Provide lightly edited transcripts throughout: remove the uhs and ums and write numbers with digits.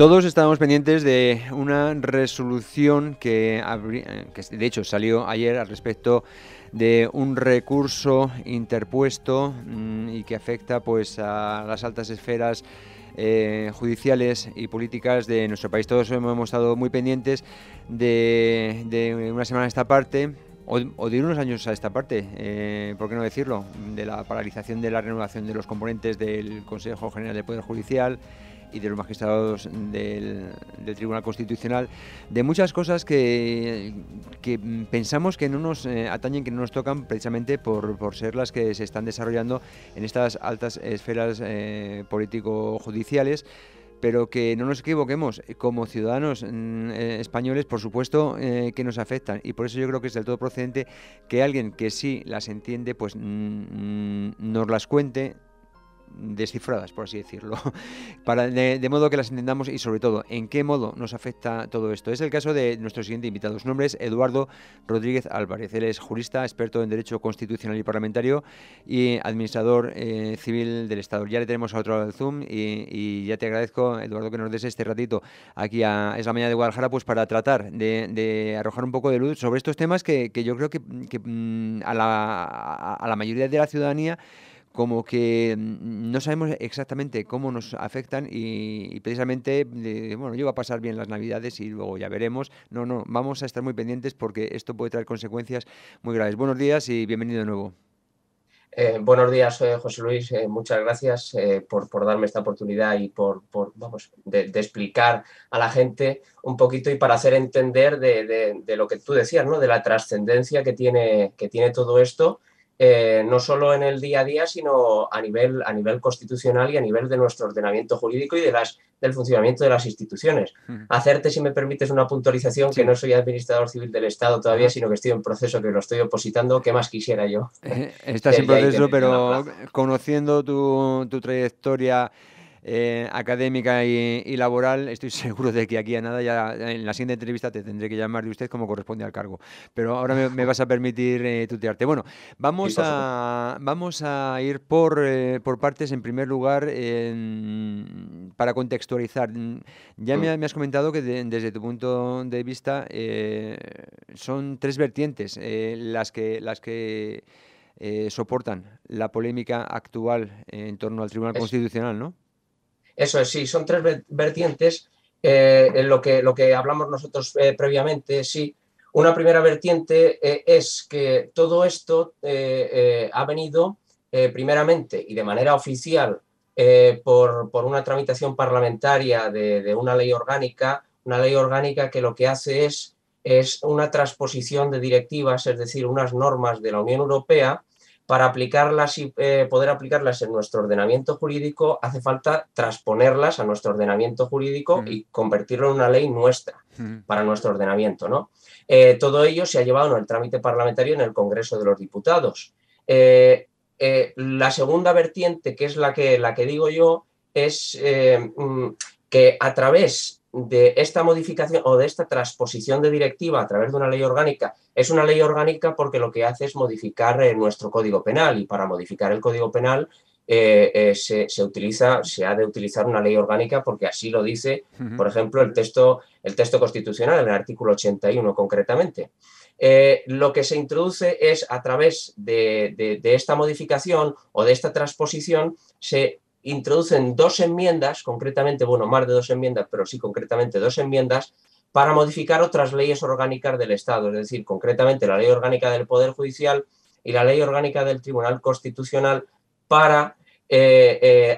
Todos estábamos pendientes de una resolución que de hecho salió ayer al respecto de un recurso interpuesto y que afecta pues a las altas esferas judiciales y políticas de nuestro país. Todos hemos estado muy pendientes de una semana a esta parte, o de unos años a esta parte, ¿por qué no decirlo?, de la paralización de la renovación de los componentes del Consejo General del Poder Judicial y de los magistrados del Tribunal Constitucional, de muchas cosas que pensamos que no nos atañen, que no nos tocan, precisamente por ser las que se están desarrollando en estas altas esferas político-judiciales. Pero que no nos equivoquemos, como ciudadanos españoles, por supuesto que nos afectan, y por eso yo creo que es del todo procedente que alguien que sí las entiende pues nos las cuente descifradas, por así decirlo, de modo que las entendamos, y sobre todo en qué modo nos afecta todo esto. Es el caso de nuestro siguiente invitado. Su nombre es Eduardo Rodríguez Álvarez. Él es jurista, experto en Derecho Constitucional y Parlamentario y administrador civil del Estado. Ya le tenemos a otro lado del Zoom y ya te agradezco, Eduardo, que nos des este ratito aquí a Es la Mañana de Guadalajara, pues para tratar de arrojar un poco de luz sobre estos temas que yo creo que a la mayoría de la ciudadanía como que no sabemos exactamente cómo nos afectan y precisamente, bueno, yo voy a pasar bien las Navidades y luego ya veremos. No, vamos a estar muy pendientes porque esto puede traer consecuencias muy graves. Buenos días y bienvenido de nuevo. Buenos días, José Luis. Muchas gracias por darme esta oportunidad y de explicar a la gente un poquito y para hacer entender de lo que tú decías, ¿no? De la trascendencia que tiene todo esto, no solo en el día a día, sino a nivel constitucional y a nivel de nuestro ordenamiento jurídico y del funcionamiento de las instituciones. Hacerte, si me permites, una puntualización, que Sí. no soy administrador civil del Estado todavía, sino que estoy en proceso, que lo estoy opositando. ¿Qué más quisiera yo? Estás en Desde ahí proceso, tener una pero plaza. conociendo tu trayectoria académica y laboral, estoy seguro de que aquí a nada, ya en la siguiente entrevista te tendré que llamar de usted como corresponde al cargo. Pero ahora me vas a permitir tutearte. Bueno, Sí, vamos por supuesto. vamos a ir por partes. En primer lugar, para contextualizar. Ya me has comentado que desde tu punto de vista son tres vertientes las que soportan la polémica actual en torno al Tribunal Es, Constitucional, ¿no? Eso es, sí, son tres vertientes. En lo que hablamos nosotros previamente, sí. Una primera vertiente es que todo esto ha venido primeramente y de manera oficial por una tramitación parlamentaria de una ley orgánica que lo que hace es una transposición de directivas, es decir, unas normas de la Unión Europea. Para aplicarlas y poder aplicarlas en nuestro ordenamiento jurídico, hace falta transponerlas a nuestro ordenamiento jurídico Mm, y convertirlo en una ley nuestra mm. para nuestro ordenamiento, ¿no? Todo ello se ha llevado en el trámite parlamentario en el Congreso de los Diputados. La segunda vertiente, que es la que digo yo, es que a través de esta modificación o de esta transposición de directiva a través de una ley orgánica, es una ley orgánica porque lo que hace es modificar nuestro Código Penal, y para modificar el Código Penal se ha de utilizar una ley orgánica, porque así lo dice, por ejemplo, el texto constitucional, en el artículo 81 concretamente. Lo que se introduce es, a través de esta modificación o de esta transposición, se introducen dos enmiendas, concretamente, bueno, más de dos enmiendas, pero sí concretamente dos enmiendas, para modificar otras leyes orgánicas del Estado, es decir, concretamente la Ley Orgánica del Poder Judicial y la Ley Orgánica del Tribunal Constitucional, para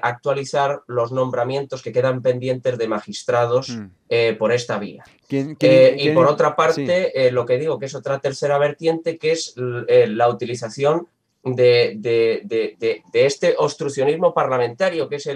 actualizar los nombramientos que quedan pendientes de magistrados Mm. por esta vía. ¿Quién, Y por otra sí. parte, lo que digo, que es otra tercera vertiente, que es la utilización de este obstruccionismo parlamentario, que es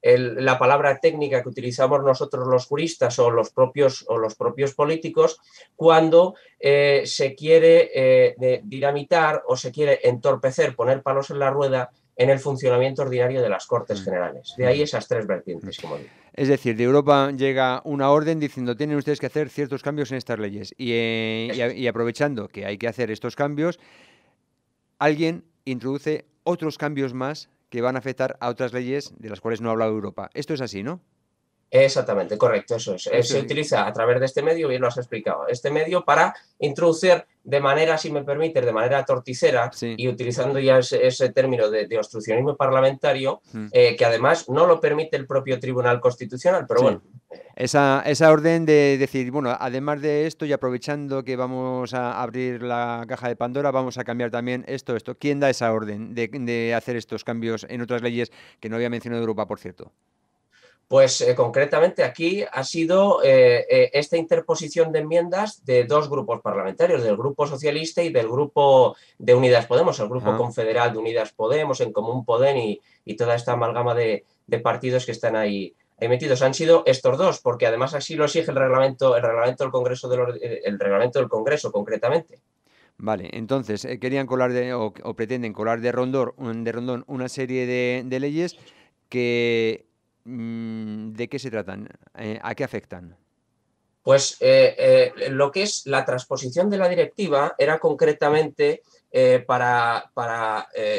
la palabra técnica que utilizamos nosotros los juristas o los propios políticos, cuando se quiere dinamitar o se quiere entorpecer, poner palos en la rueda en el funcionamiento ordinario de las Cortes Mm, Generales. De ahí mm, esas tres mm. vertientes, como digo. Es decir, de Europa llega una orden diciendo tienen ustedes que hacer ciertos cambios en estas leyes Eso es. y aprovechando que hay que hacer estos cambios, alguien introduce otros cambios más que van a afectar a otras leyes de las cuales no ha hablado Europa. Esto es así, ¿no? Exactamente, correcto, eso es. Eso Se es. utiliza a través de este medio, bien lo has explicado, este medio para introducir de manera, si me permites, de manera torticera Sí. y utilizando ya ese término de obstruccionismo parlamentario, Mm. que además no lo permite el propio Tribunal Constitucional, pero Sí. bueno. Esa orden de decir, bueno, además de esto y aprovechando que vamos a abrir la caja de Pandora, vamos a cambiar también esto. ¿Quién da esa orden de hacer estos cambios en otras leyes que no había mencionado Europa, por cierto? Pues concretamente aquí ha sido esta interposición de enmiendas de dos grupos parlamentarios, del Grupo Socialista y del Grupo de Unidas Podemos, el Grupo Ah, Confederal de Unidas Podemos, En Común Podem y toda esta amalgama de partidos que están ahí metidos. Han sido estos dos, porque además así lo exige el reglamento del Congreso, el reglamento del Congreso concretamente. vale, entonces querían colar o pretenden colar de rondón una serie de leyes que ¿de qué se tratan? ¿A qué afectan? Pues lo que es la transposición de la directiva era concretamente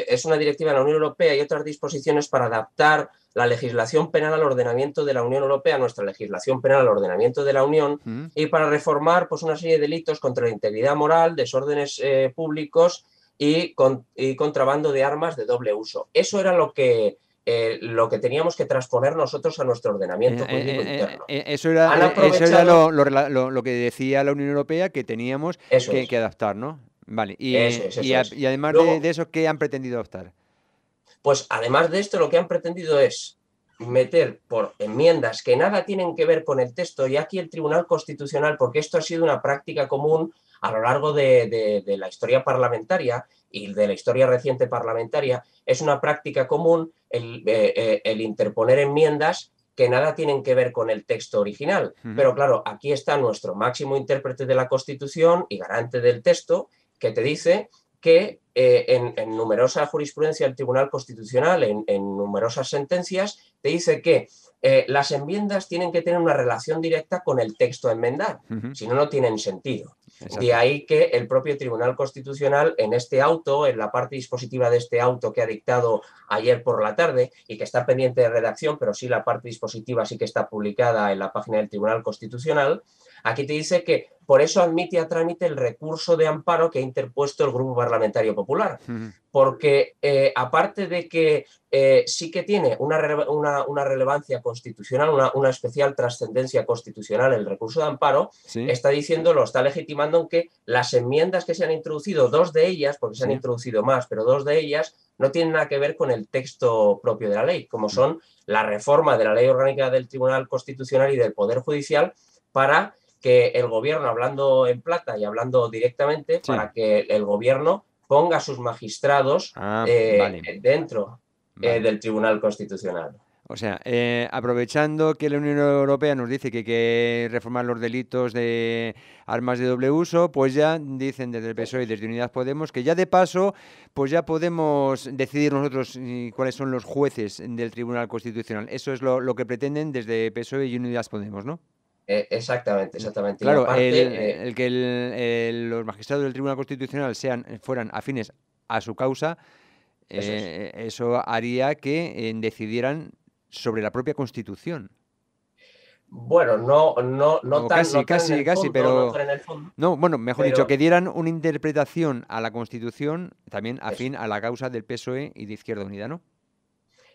es una directiva de la Unión Europea y otras disposiciones para adaptar la legislación penal al ordenamiento de la Unión Europea, nuestra legislación penal al ordenamiento de la Unión, ¿Mm? y para reformar pues, una serie de delitos contra la integridad moral, desórdenes públicos y contrabando de armas de doble uso. Eso era lo que teníamos que transponer nosotros a nuestro ordenamiento jurídico interno. Han Eso era aprovechado, lo que decía la Unión Europea que teníamos eso que es, adaptar, ¿no? Vale, eso es, eso es. y además de Luego, eso, ¿qué han pretendido adaptar? pues además de esto, lo que han pretendido es meter por enmiendas que nada tienen que ver con el texto, y aquí el Tribunal Constitucional, porque esto ha sido una práctica común a lo largo de la historia parlamentaria y de la historia reciente parlamentaria, es una práctica común el interponer enmiendas que nada tienen que ver con el texto original. Ujú. Pero claro, aquí está nuestro máximo intérprete de la Constitución y garante del texto, que te dice que en numerosa jurisprudencia del Tribunal Constitucional, en numerosas sentencias, te dice que las enmiendas tienen que tener una relación directa con el texto a enmendar, Ujú. si no, no tienen sentido. De Exacto. ahí que el propio Tribunal Constitucional en este auto, en la parte dispositiva de este auto que ha dictado ayer por la tarde y que está pendiente de redacción, pero sí la parte dispositiva sí que está publicada en la página del Tribunal Constitucional, aquí te dice que por eso admite a trámite el recurso de amparo que ha interpuesto el Grupo Parlamentario Popular, Ujú. porque aparte de que sí que tiene una relevancia constitucional, una especial trascendencia constitucional el recurso de amparo, Sí, está diciendo, lo está legitimando en que las enmiendas que se han introducido, dos de ellas, porque se han sí. introducido más, pero dos de ellas no tienen nada que ver con el texto propio de la ley, como Mm. son la reforma de la Ley Orgánica del Tribunal Constitucional y del Poder Judicial para que el gobierno, hablando en plata y hablando directamente, Sí. para que el gobierno ponga a sus magistrados Ah, vale, dentro vale. del Tribunal Constitucional. O sea, aprovechando que la Unión Europea nos dice que hay que reformar los delitos de armas de doble uso, pues ya dicen desde el Eso PSOE y es. desde Unidas Podemos que ya de paso, pues ya podemos decidir nosotros cuáles son los jueces del Tribunal Constitucional. Eso es lo que pretenden desde PSOE y Unidas Podemos, ¿no? Exactamente, exactamente. Y Claro, aparte, el que los magistrados del Tribunal Constitucional fueran afines a su causa, eso es. eso haría que decidieran sobre la propia Constitución. Bueno, O casi, no tan en casi, el casi, fondo, no pero... tan en el fondo, No, bueno, mejor dicho, que pero dieran una interpretación a la Constitución también eso. afín a la causa del PSOE y de Izquierda Unida, ¿no?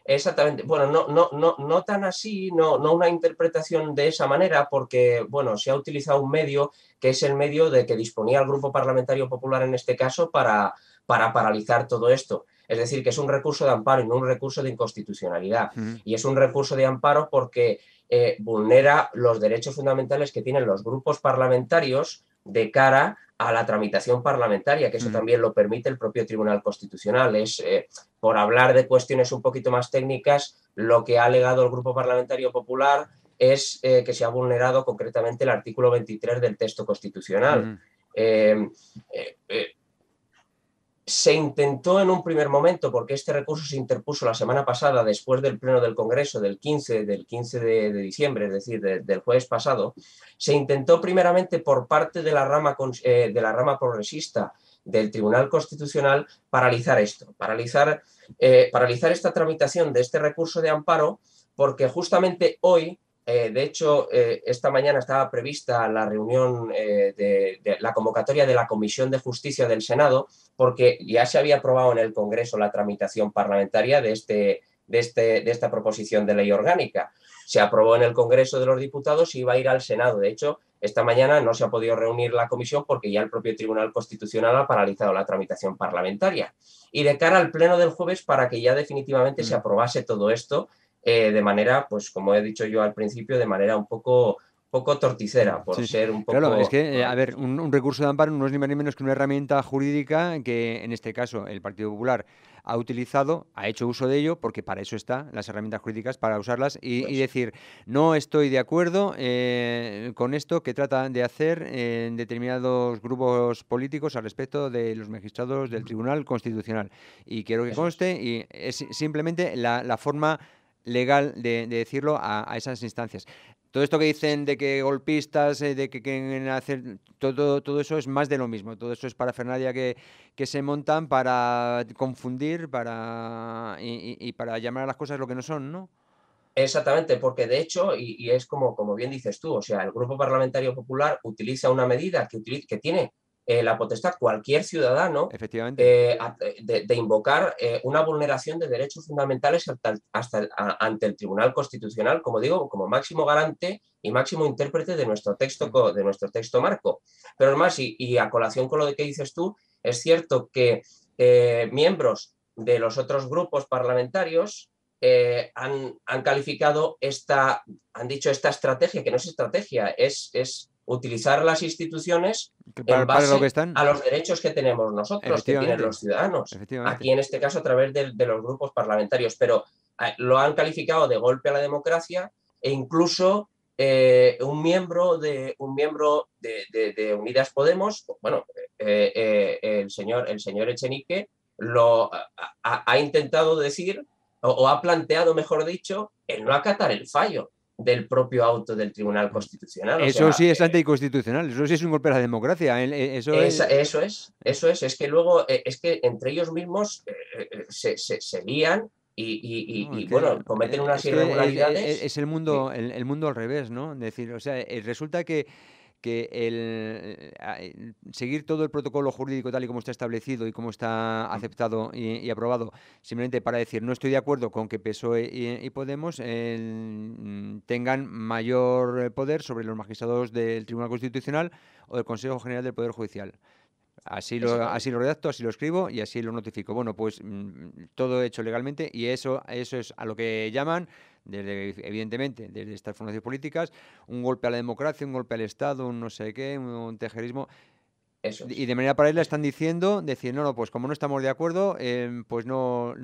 Exactamente. Bueno, no tan así, no una interpretación de esa manera, porque, bueno, se ha utilizado un medio que es el medio de que disponía el Grupo Parlamentario Popular en este caso para paralizar todo esto. Es decir, que es un recurso de amparo y no un recurso de inconstitucionalidad. Ujú. Y es un recurso de amparo porque vulnera los derechos fundamentales que tienen los grupos parlamentarios de cara a la tramitación parlamentaria, que eso Ujú. también lo permite el propio Tribunal Constitucional. Por hablar de cuestiones un poquito más técnicas, lo que ha alegado el Grupo Parlamentario Popular es que se ha vulnerado concretamente el artículo 23 del texto constitucional. Ujú. Eh, eh, Se intentó en un primer momento, porque este recurso se interpuso la semana pasada después del Pleno del Congreso del 15 de diciembre, es decir, del jueves pasado, se intentó primeramente por parte de de la rama progresista del Tribunal Constitucional paralizar esto, paralizar esta tramitación de este recurso de amparo, porque justamente hoy De hecho, esta mañana estaba prevista la reunión de la convocatoria de la Comisión de Justicia del Senado, porque ya se había aprobado en el Congreso la tramitación parlamentaria de esta proposición de ley orgánica. Se aprobó en el Congreso de los Diputados y iba a ir al Senado. De hecho, esta mañana no se ha podido reunir la comisión porque ya el propio Tribunal Constitucional ha paralizado la tramitación parlamentaria. Y de cara al pleno del jueves, para que ya definitivamente se aprobase todo esto, de manera, pues como he dicho yo al principio, de manera un poco torticera, por Sí, ser un claro, es poco... que, a ver, un recurso de amparo no es ni más ni menos que una herramienta jurídica que, en este caso, el Partido Popular ha utilizado, ha hecho uso de ello, porque para eso están las herramientas jurídicas, para usarlas y Pues, decir, no estoy de acuerdo con esto que tratan de hacer en determinados grupos políticos al respecto de los magistrados del Tribunal Constitucional. Y quiero que eso es. conste, y es simplemente la forma legal de decirlo a esas instancias. Todo esto que dicen de que golpistas, de que quieren hacer, todo eso es más de lo mismo. Todo eso es parafernalia que se montan para confundir y para llamar a las cosas lo que no son, ¿no? Exactamente, porque de hecho, y es como bien dices tú, o sea, el Grupo Parlamentario Popular utiliza una medida que tiene la potestad cualquier ciudadano Efectivamente. de invocar una vulneración de derechos fundamentales ante el Tribunal Constitucional, como digo, como máximo garante y máximo intérprete de nuestro texto marco. Pero además, y a colación con lo de que dices tú, es cierto que miembros de los otros grupos parlamentarios han calificado han dicho esta estrategia, que no es estrategia, es utilizar las instituciones Que en para lo que base están, a los derechos que tenemos nosotros, que tienen efectivamente. los ciudadanos. Efectivamente. Aquí, en este caso, a través de los grupos parlamentarios, pero lo han calificado de golpe a la democracia e incluso un miembro de Unidas Podemos, bueno, el señor Echenique, ha intentado decir o ha planteado, mejor dicho, el no acatar el fallo del propio auto del Tribunal Constitucional. O Eso sea, sí es anticonstitucional, eso sí es un golpe a la democracia. Eso es. eso es que luego es que entre ellos mismos se lían No, bueno, cometen unas es que irregularidades. es el mundo, el mundo al revés, ¿no? Es decir, o sea, resulta que seguir todo el protocolo jurídico tal y como está establecido y como está aceptado y aprobado, simplemente para decir no estoy de acuerdo con que PSOE y Podemos tengan mayor poder sobre los magistrados del Tribunal Constitucional o del Consejo General del Poder Judicial. Así Exactamente. lo redacto, así lo escribo y así lo notifico. Bueno, pues todo hecho legalmente y eso es a lo que llaman, evidentemente, desde estas formaciones políticas, un golpe a la democracia, un golpe al Estado, un no sé qué, un tejerismo. Eso Y es. de manera paralela Es- están diciendo, decir, no, pues como no estamos de acuerdo, pues no,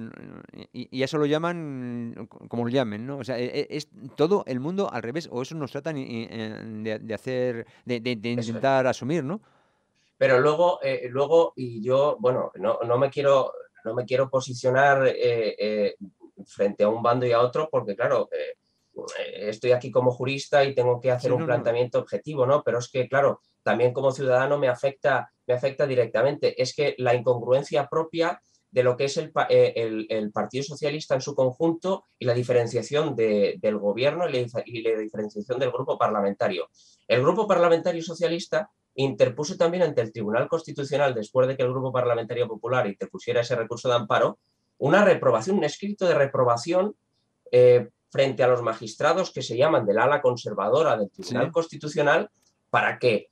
y eso lo llaman como lo llamen, ¿no? O sea, es todo el mundo al revés, o eso nos tratan de hacer, de Eso es. intentar asumir, ¿no? Pero luego, y yo, bueno, no me quiero posicionar frente a un bando y a otro, porque claro, estoy aquí como jurista y tengo que hacer Sí, un no, no. planteamiento objetivo, ¿no? Pero es que, claro, también como ciudadano me afecta directamente. Es que la incongruencia propia de lo que es el Partido Socialista en su conjunto y la diferenciación del gobierno y la diferenciación del grupo parlamentario. El grupo parlamentario socialista interpuso también ante el Tribunal Constitucional, después de que el Grupo Parlamentario Popular interpusiera ese recurso de amparo, una reprobación, un escrito de reprobación frente a los magistrados que se llaman del ala conservadora del Tribunal Sí. Constitucional para que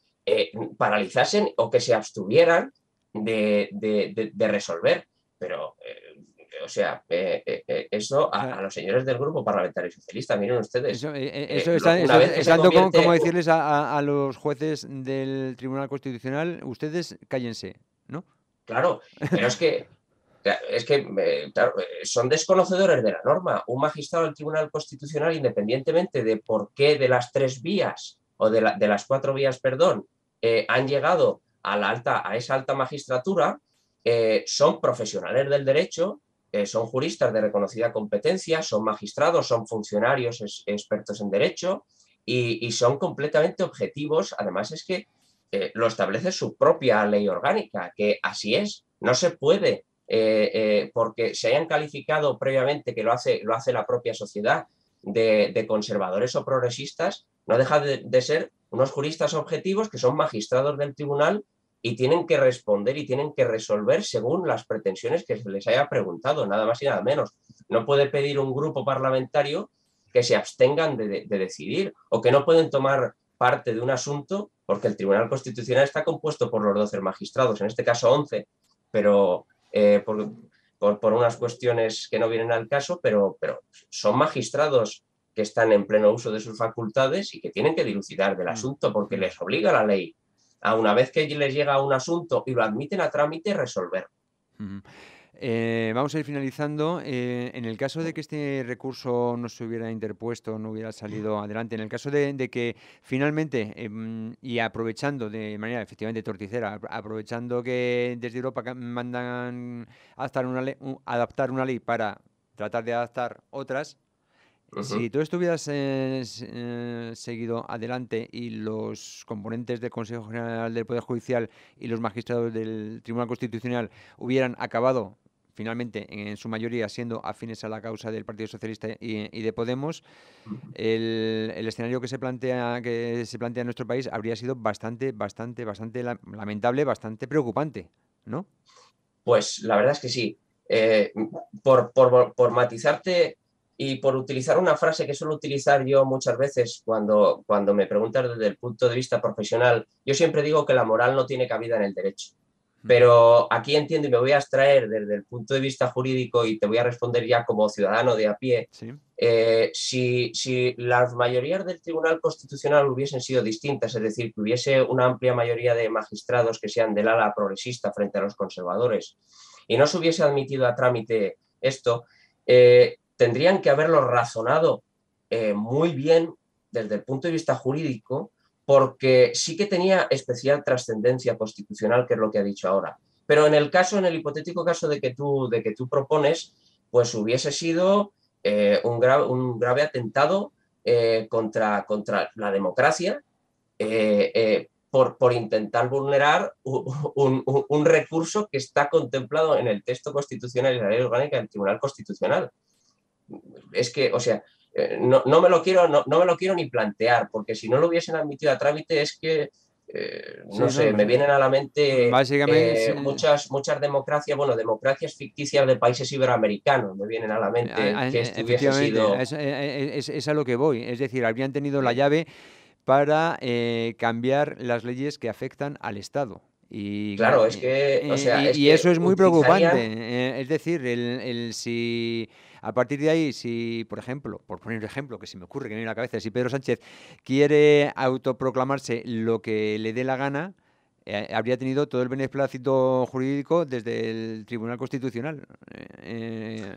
paralizasen o que se abstuvieran de resolver. Pero, o sea, eso O sea, a los señores del Grupo Parlamentario Socialista, miren ustedes, eso una vez que es se tanto como convierte. decirles a los jueces del Tribunal Constitucional, ustedes cállense, ¿no? Claro, pero es que claro, son desconocedores de la norma. Un magistrado del Tribunal Constitucional, independientemente de por qué de las tres vías o de las cuatro vías, perdón, han llegado a esa alta magistratura, son profesionales del derecho, son juristas de reconocida competencia, son magistrados, son funcionarios expertos en derecho y son completamente objetivos. Además, es que lo establece su propia ley orgánica, que así es. No se puede porque se hayan calificado previamente que lo hace la propia sociedad, de conservadores o progresistas, no deja de ser unos juristas objetivos que son magistrados del tribunal y tienen que responder y tienen que resolver según las pretensiones que se les haya preguntado, nada más y nada menos. No puede pedir un grupo parlamentario que se abstengan de decidir o que no pueden tomar parte de un asunto porque el Tribunal Constitucional está compuesto por los 12 magistrados, en este caso 11, pero por unas cuestiones que no vienen al caso, pero son magistrados que están en pleno uso de sus facultades y que tienen que dilucidar del asunto porque les obliga la ley a una vez que les llega un asunto y lo admiten a trámite, resolver. Vamos a ir finalizando. En el caso de que este recurso no se hubiera interpuesto, no hubiera salido adelante, en el caso de que finalmente, y aprovechando de manera efectivamente torticera, aprovechando que desde Europa mandan adaptar una ley para tratar de adaptar otras, si tú estuvieras seguido adelante y los componentes del Consejo General del Poder Judicial y los magistrados del Tribunal Constitucional hubieran acabado finalmente en su mayoría siendo afines a la causa del Partido Socialista y de Podemos, el escenario que se plantea en nuestro país habría sido bastante lamentable, bastante preocupante, ¿no? Pues la verdad es que sí. Por matizarte y por utilizar una frase que suelo utilizar yo muchas veces cuando me preguntas desde el punto de vista profesional, yo siempre digo que la moral no tiene cabida en el derecho. Pero aquí entiendo y me voy a abstraer desde el punto de vista jurídico y te voy a responder ya como ciudadano de a pie. Sí. Si las mayorías del Tribunal Constitucional hubiesen sido distintas, es decir, que hubiese una amplia mayoría de magistrados que sean del ala progresista frente a los conservadores y no se hubiese admitido a trámite esto, tendrían que haberlo razonado muy bien desde el punto de vista jurídico, porque sí que tenía especial trascendencia constitucional, que es lo que ha dicho ahora. Pero en el hipotético caso de que tú propones, pues hubiese sido un grave atentado contra la democracia por intentar vulnerar un recurso que está contemplado en el texto constitucional y la ley orgánica del Tribunal Constitucional. Es que, o sea, no me lo quiero ni plantear, porque si no lo hubiesen admitido a trámite es que, no sé, me vienen a la mente básicamente, muchas democracias, bueno, democracias ficticias de países iberoamericanos, me vienen a la mente que esto hubiese sido... es a lo que voy, es decir, habrían tenido la llave para cambiar las leyes que afectan al Estado. Claro, es que, o sea, y eso es muy preocupante. Es decir, si a partir de ahí, si, por ejemplo, por poner un ejemplo que se me ocurre que me viene a la cabeza, si Pedro Sánchez quiere autoproclamarse lo que le dé la gana, habría tenido todo el beneplácito jurídico desde el Tribunal Constitucional,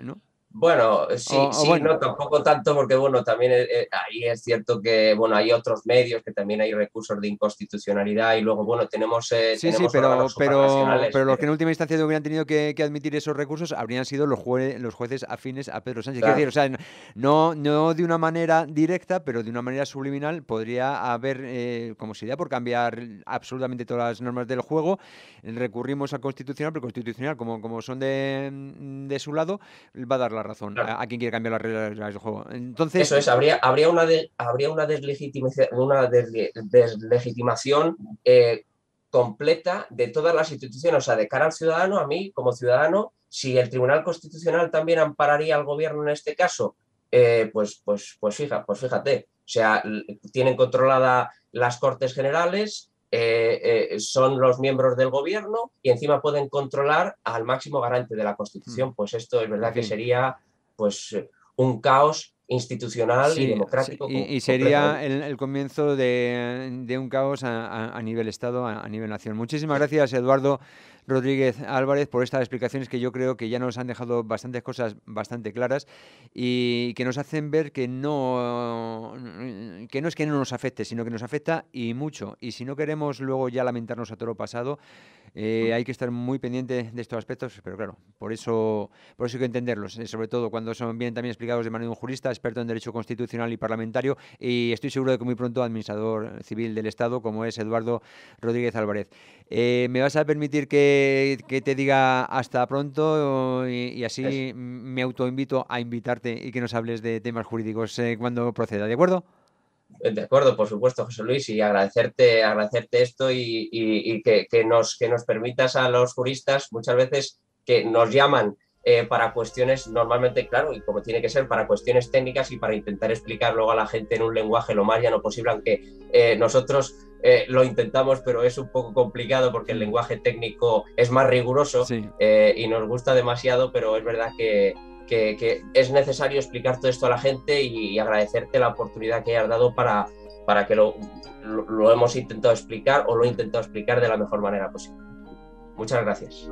¿no? Bueno, sí, bueno. no, tampoco tanto, porque bueno, también ahí es cierto que bueno, hay otros medios que también hay recursos de inconstitucionalidad y luego, bueno, tenemos Sí, órganos supranacionales. pero los que en última instancia hubieran tenido que admitir esos recursos habrían sido los jueces afines a Pedro Sánchez. Claro. Quiero decir, o sea, no de una manera directa, pero de una manera subliminal podría haber, como se da por cambiar absolutamente todas las normas del juego, recurrimos al Constitucional, pero el Constitucional, como son de su lado, va a dar la razón claro. a quien quiere cambiar las reglas del juego. Entonces, eso es, habría una deslegitimación completa de todas las instituciones, o sea, de cara al ciudadano, a mí como ciudadano, si el Tribunal Constitucional también ampararía al gobierno en este caso, pues fíjate, o sea, tienen controlada las Cortes Generales, son los miembros del gobierno y encima pueden controlar al máximo garante de la Constitución, pues esto es verdad que sería pues un caos institucional y democrático. Y sería el comienzo de un caos a nivel Estado, a nivel nación. Muchísimas gracias, Eduardo Rodríguez Álvarez, por estas explicaciones que yo creo que ya nos han dejado bastantes cosas bastante claras y que nos hacen ver que no es que no nos afecte, sino que nos afecta y mucho. Y si no queremos luego ya lamentarnos a todo lo pasado, Hay que estar muy pendiente de estos aspectos, pero claro, por eso hay que entenderlos, sobre todo cuando son bien también explicados de manera de un jurista, experto en derecho constitucional y parlamentario, y estoy seguro de que muy pronto administrador civil del Estado, como es Eduardo Rodríguez Álvarez. ¿Me vas a permitir que te diga hasta pronto y así me autoinvito a invitarte y que nos hables de temas jurídicos cuando proceda, ¿de acuerdo? De acuerdo, por supuesto, José Luis, y agradecerte esto y que nos permitas a los juristas muchas veces que nos llaman para cuestiones normalmente, claro, y como tiene que ser, para cuestiones técnicas y para intentar explicar luego a la gente en un lenguaje lo más llano posible, aunque nosotros lo intentamos, pero es un poco complicado porque el lenguaje técnico es más riguroso Sí. y nos gusta demasiado, pero es verdad que es necesario explicar todo esto a la gente y agradecerte la oportunidad que hayas dado para que lo hemos intentado explicar o lo he intentado explicar de la mejor manera posible. Muchas gracias.